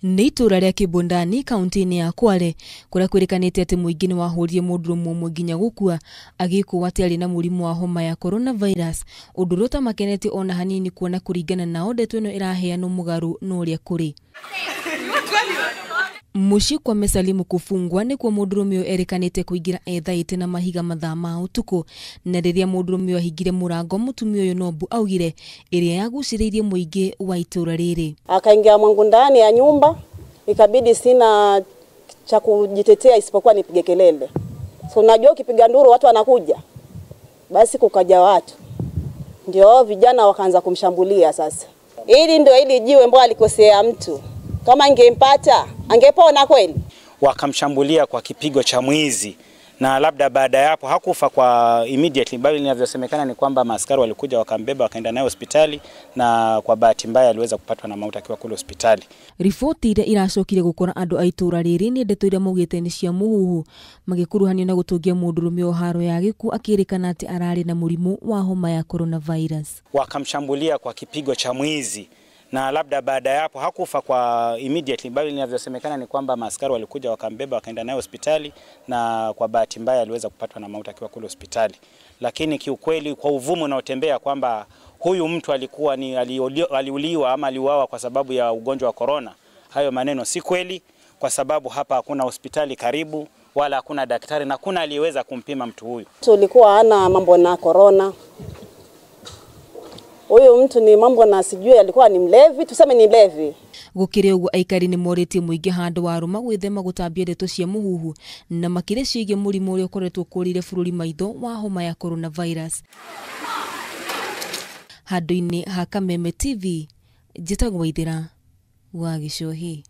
Nĩ itura rĩa Kĩbũndani kaunti-inĩ ya Kwale kuria kwĩrĩkanĩte atĩ mũingĩ nĩ wahũrire mũndũ ũmwe nginya gũkua agĩkwo atĩ arĩ na mũrimũ wa homa ya coronavirus, ũndũ ũrĩa ũtamakenetie ona hanini kuona kũringana nao ndeto ĩno ĩraheanwo mũgarũ na ũrĩa kũrĩ. Mũciĩ kwa Mesalimu kũbungwa nĩkuo mũndũrũme ũyũ erĩkanĩte kũingĩra ethaĩte na mahiga mathaa ma ũtukũ, na rĩrĩa mũndũrũme ũyũ ahingire mũrango mũtumia ũyũ Nobu augire ĩrĩa yagucĩrĩirie mũingĩ wa itũra rĩrĩ. Akaingia mwangu ndani ya nyumba, ikabidi sina cha kujitetea isipokuwa nipige kelele. So unajua ukipiga nduru watu wanakuja. Basi kukaja watu. Ndio vijana wakaanza kumshambulia sasa. Hili ndio hili jiwe mbona alikosea mtu. Kama angempata, angepona kweli. Wakamshambulia kwa kipigo cha mwizi, na labda baada ya hapo hakufa kwa immediately, bali inavyosemekana ni kwamba maaskari walikuja wakambeba wakaenda naye hospitali, na kwa bahati mbaya aliweza kupatwa na mauti akiwa kule hospitali. Riboti iria iracokire gukora andu a itura riri ni ndeto iria maugite ni cia muhuhu magikuruhanio na gutungia mũndũrũme o haro ya gĩkuũ akĩrĩkana ati ararĩ na mũrimũ wa homa ya coronavirus. Wakamshambulia kwa kipigo cha mwizi, na labda baada ya hapo hakufa kwa immediately, bali inavyosemekana ni kwamba maaskari walikuja wakambeba wakaenda naye hospitali, na kwa bahati mbaya aliweza kupatwa na mauti akiwa kule hospitali. Lakini kiukweli kwa uvumu unaotembea kwamba huyu mtu alikuwa ni aliuliwa ama aliuawa kwa sababu ya ugonjwa wa corona, hayo maneno si kweli, kwa sababu hapa hakuna hospitali karibu wala hakuna daktari na kuna aliyeweza kumpima mtu huyu. Tulikuwa hana mambo na corona. Huyu mtu ni mambo na sijui alikuwa ni mlevi, tuseme ni mlevi. Gukire uguo aikari ni moretie muingi handu waruma gwithema gutambia ndeto cia muhuhu na makire ciige mũrimũ ũrĩa ũkoretwo kũrĩire bũrũri maitho wa homa ya coronavirus. Handu-inĩ ha Kameme TV, njĩtagwo Waithĩra wa Gĩcũhĩ.